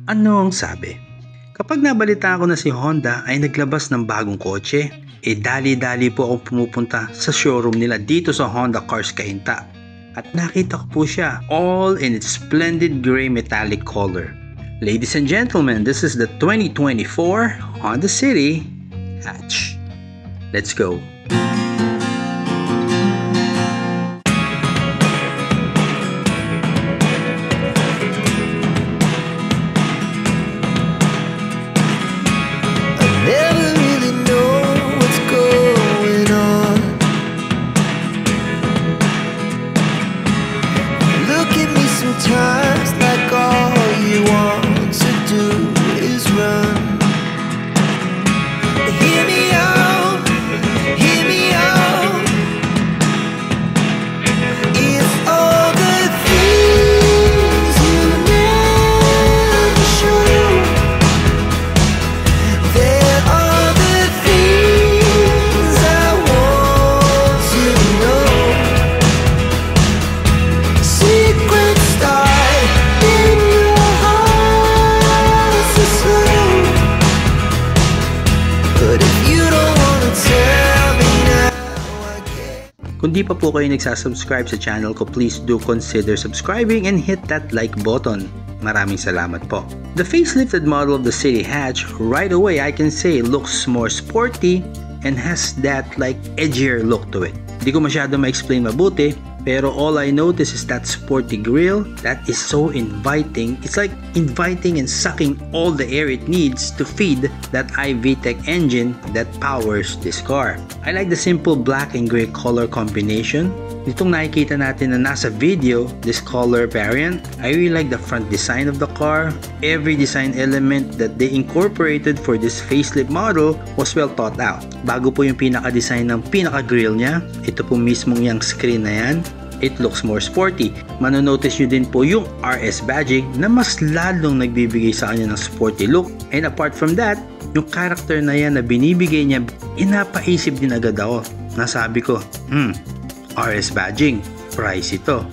Ano ang sabi? Kapag nabalita ko na si Honda ay naglabas ng bagong kotse, dali-dali po akong pumupunta sa showroom nila dito sa Honda Cars Cainta. At nakita ko po siya all in its splendid gray metallic color. Ladies and gentlemen, this is the 2024 Honda City Hatch. Let's go! Sometimes like all you want to do is run. Hear me out, hear me out. If all the things you never show, there are the things I want to know. Secrets Kung di pa po kayo nagsasubscribe sa channel ko, please do consider subscribing and hit that like button. Maraming salamat po. The facelifted model of the City Hatch, right away I can say looks more sporty and has that like edgier look to it. Di ko masyado ma-explain mabuti, pero all I notice is that sporty grille that is so inviting. It's like inviting and sucking all the air it needs to feed that iVTEC engine that powers this car. I like the simple black and gray color combination. Itong nakikita natin na nasa video, this color variant, I really like the front design of the car. Every design element that they incorporated for this facelift model was well thought out. Bago po yung pinaka-design ng pinaka-grille niya, ito po mismong yung screen na yan. It looks more sporty. Manonotice nyo din po yung RS badging na mas lalong nagbibigay sa kanya ng sporty look. And apart from that, yung character na yan na binibigay niya, inapaisip din agad ako. Nasabi ko, RS badging, price ito.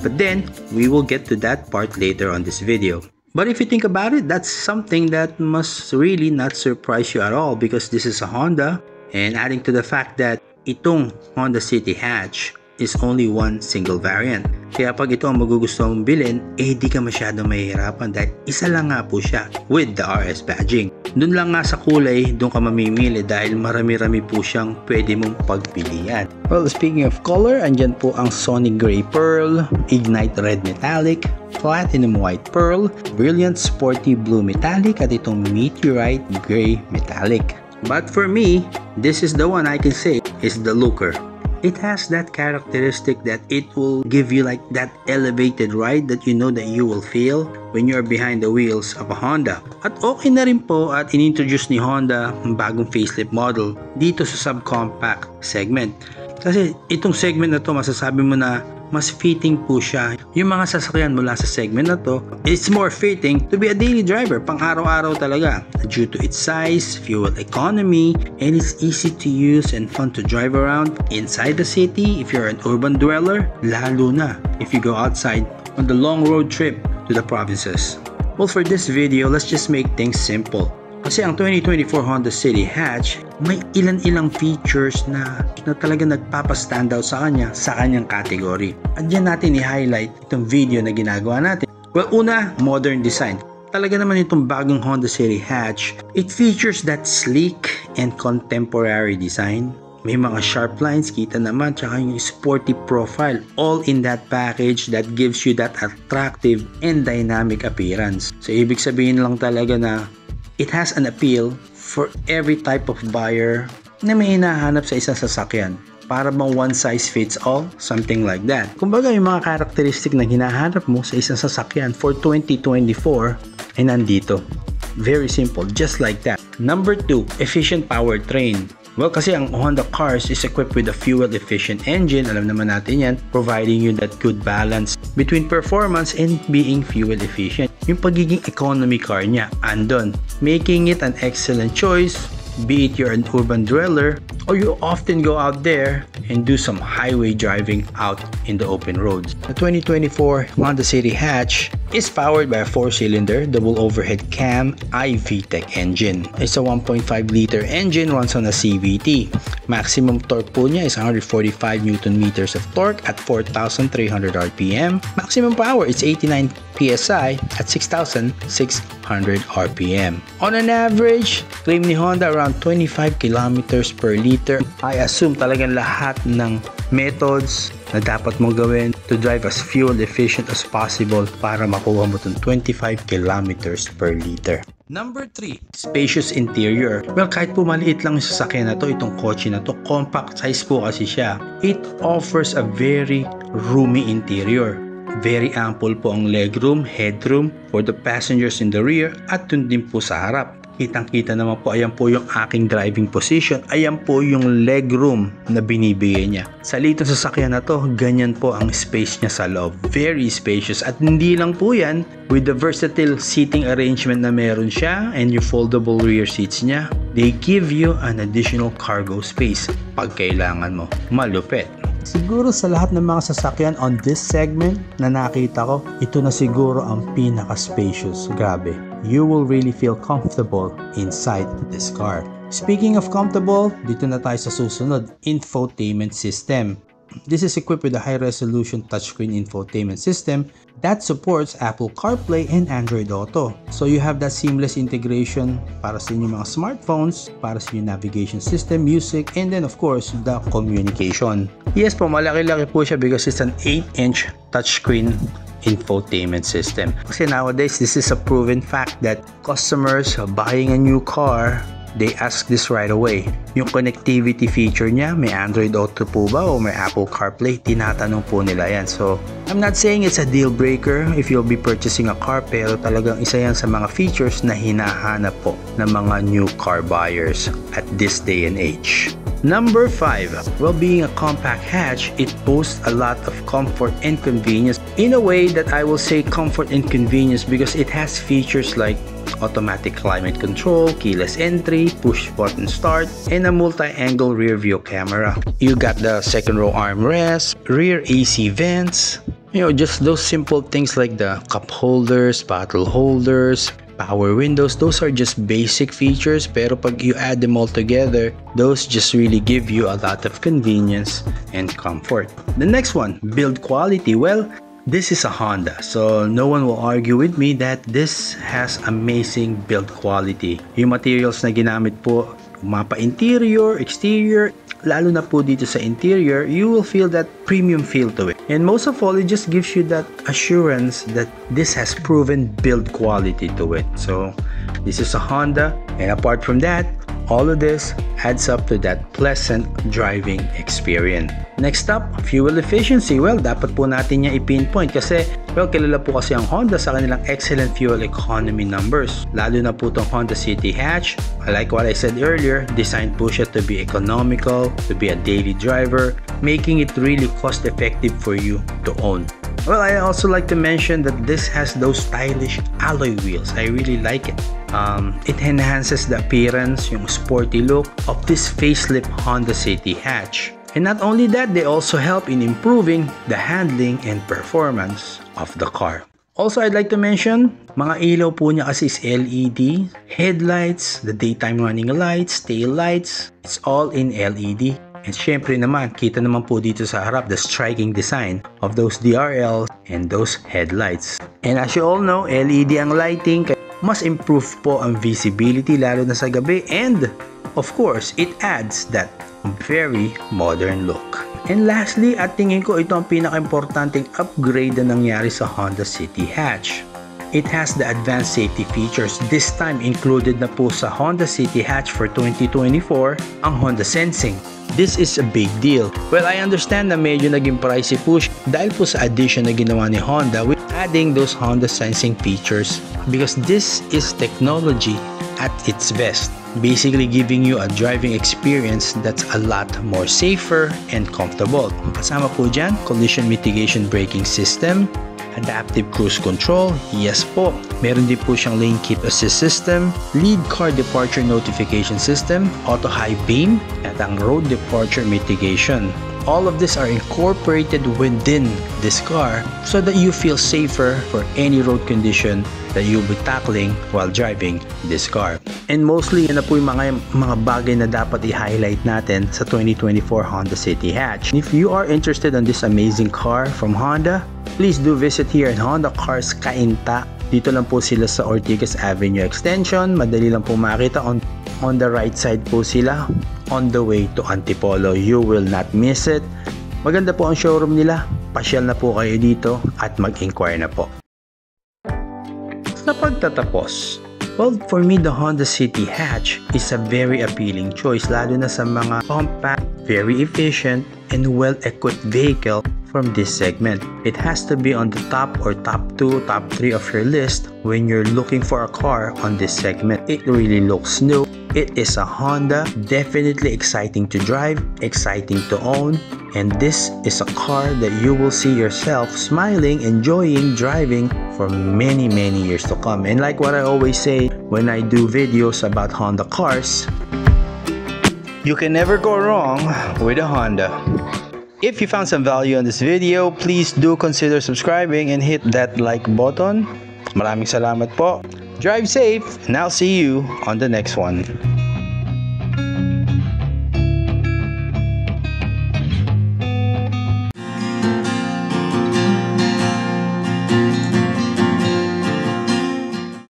But then, we will get to that part later on this video. But if you think about it, that's something that must really not surprise you at all because this is a Honda. And adding to the fact that itong Honda City Hatch is only one single variant. Kaya pag ito ang magugustuhan mong bilhin, di ka masyadong mahihirapan dahil isa lang nga po siya with the RS badging. Doon lang nga sa kulay, doon ka mamimili dahil marami-rami po siyang pwede mong pagpilian. Well, speaking of color, andyan po ang Sonic Gray Pearl, Ignite Red Metallic, Platinum White Pearl, Brilliant Sporty Blue Metallic, at itong Meteorite Gray Metallic. But for me, this is the one I can say is the looker. It has that characteristic that it will give you like that elevated ride that you know that you will feel when you're behind the wheels of a Honda. At okay na rin po at inintroduce ni Honda ang bagong facelift model dito sa subcompact segment. Kasi itong segment na to, masasabi mo na mas fitting po siya. Yung mga sasakyan mula sa segment na to, it's more fitting to be a daily driver, pang araw-araw talaga. Due to its size, fuel economy, and it's easy to use and fun to drive around inside the city if you're an urban dweller, lalo na if you go outside on the long road trip to the provinces. Well, for this video, let's just make things simple. Kasi ang 2024 Honda City Hatch, may ilan-ilang features na talaga nagpapa-stand out sa kanyang category. At dyan natin i-highlight itong video na ginagawa natin. Well, una, modern design. Talaga naman itong bagong Honda City Hatch, it features that sleek and contemporary design. May mga sharp lines, kita naman, tsaka yung sporty profile, all in that package that gives you that attractive and dynamic appearance. So, ibig sabihin lang talaga na it has an appeal for every type of buyer na may hinahanap sa isang sasakyan. Para bang one size fits all? Something like that. Kumbaga yung mga karakteristik na hinahanap mo sa isang sasakyan for 2024 ay nandito. Very simple, just like that. Number 2, efficient powertrain. Well, kasi ang Honda Cars is equipped with a fuel-efficient engine, alam naman natin yan, providing you that good balance between performance and being fuel-efficient. Yung pagiging economy car niya, andon, making it an excellent choice, be it you're an urban dweller or you often go out there and do some highway driving out in the open roads. The 2024 Honda City Hatch is powered by a 4-cylinder double overhead cam iVTEC engine. It's a 1.5-liter engine, runs on a CVT. Maximum torque po niya is 145 Nm of torque at 4,300 RPM. Maximum power is 89 PSI at 6,600 RPM. On an average, claim ni Honda around 25 kilometers per liter. I assume talagang lahat ng methods na dapat mong gawin to drive as fuel efficient as possible para makuha mo itong 25 kilometers per liter. Number 3, spacious interior. Well, kahit po maliit lang yung sasakyan na to, itong kotse na to, compact size po kasi siya. It offers a very roomy interior. Very ample po ang legroom, headroom for the passengers in the rear at dun din po sa harap. Kitang-kita naman po, ayan po yung aking driving position, ayan po yung legroom na binibigay niya. Sa litong sasakyan na to, ganyan po ang space niya sa loob. Very spacious at hindi lang po yan, with the versatile seating arrangement na meron siya and yung foldable rear seats niya, they give you an additional cargo space pag kailangan mo. Malupit. Siguro sa lahat ng mga sasakyan on this segment na nakita ko, ito na siguro ang pinaka-spacious. Grabe. You will really feel comfortable inside this car. Speaking of comfortable, dito na tayo sa susunod, infotainment system. This is equipped with a high-resolution touchscreen infotainment system that supports Apple CarPlay and Android Auto. So you have that seamless integration para sa inyong mga smartphones, para sa inyong navigation system, music, and then of course, the communication. Yes po, malaki-laki po siya because it's an 8-inch touchscreen infotainment system. Kasi nowadays, this is a proven fact that customers buying a new car, they ask this right away. Yung connectivity feature niya, may Android Auto po ba o may Apple CarPlay? Tinatanong po nila yan. So, I'm not saying it's a deal breaker if you'll be purchasing a car, pero talagang isa yan sa mga features na hinahanap po ng mga new car buyers at this day and age. Number 5, well, being a compact hatch, it boasts a lot of comfort and convenience. In a way that I will say comfort and convenience because it has features like automatic climate control, keyless entry, push button start, and a multi-angle rear view camera. You got the second row armrest, rear AC vents, you know, just those simple things like the cup holders, bottle holders, power windows. Those are just basic features, pero pag you add them all together, those just really give you a lot of convenience and comfort. The next one, build quality. Well, this is a Honda, so no one will argue with me that this has amazing build quality. Yung materials na ginamit po, mapa interior, exterior, lalo na po dito sa interior, you will feel that premium feel to it. And most of all, it just gives you that assurance that this has proven build quality to it. So this is a Honda, and apart from that, all of this adds up to that pleasant driving experience. Next up, fuel efficiency. Well, dapat po natin niya i-pinpoint kasi, well, kilala po kasi ang Honda sa kanilang excellent fuel economy numbers. Lalo na po itong Honda City Hatch. Like what I said earlier, designed po siya to be economical, to be a daily driver, making it really cost-effective for you to own. Well, I also like to mention that this has those stylish alloy wheels. I really like it. It enhances the appearance, yung sporty look of this facelift Honda City Hatch. And not only that, they also help in improving the handling and performance of the car. Also, I'd like to mention, mga ilaw po niya kasi is LED, headlights, the daytime running lights, tail lights, it's all in LED. And syempre naman, kita naman po dito sa harap the striking design of those DRLs and those headlights. And as you all know, LED ang lighting, mas improve po ang visibility lalo na sa gabi, and of course, it adds that very modern look. And lastly, at tingin ko ito ang pinaka-importanting upgrade na nangyari sa Honda City Hatch. It has the advanced safety features. This time included na po sa Honda City Hatch for 2024 ang Honda Sensing. This is a big deal. Well, I understand na medyo naging pricey push dahil po sa addition na ginawa ni Honda with adding those Honda Sensing features because this is technology at its best, basically giving you a driving experience that's a lot more safer and comfortable. Kasama po dyan, collision mitigation braking system, adaptive cruise control, yes po. Meron din po siyang lane keep assist system, lead car departure notification system, auto high beam, at ang road departure mitigation. All of these are incorporated within this car so that you feel safer for any road condition that you'll be tackling while driving this car. And mostly, yan na po yung mga bagay na dapat i-highlight natin sa 2024 Honda City Hatch. If you are interested in this amazing car from Honda, please do visit here at Honda Cars Cainta. Dito lang po sila sa Ortigas Avenue Extension. Madali lang po makita. On the right side po sila, on the way to Antipolo. You will not miss it. Maganda po ang showroom nila. Pasyal na po kayo dito at mag-inquire na po. Sa pagtatapos, well, for me, the Honda City Hatch is a very appealing choice, lalo na sa mga compact, very efficient, and well-equipped vehicle from this segment. It has to be on the top or top 2, top 3 of your list when you're looking for a car on this segment. It really looks new. It is a Honda, definitely exciting to drive, exciting to own, and this is a car that you will see yourself smiling, enjoying driving for many years to come. And like what I always say when I do videos about Honda cars, you can never go wrong with a Honda. If you found some value on this video, please do consider subscribing and hit that like button. Maraming salamat po. Drive safe, and I'll see you on the next one.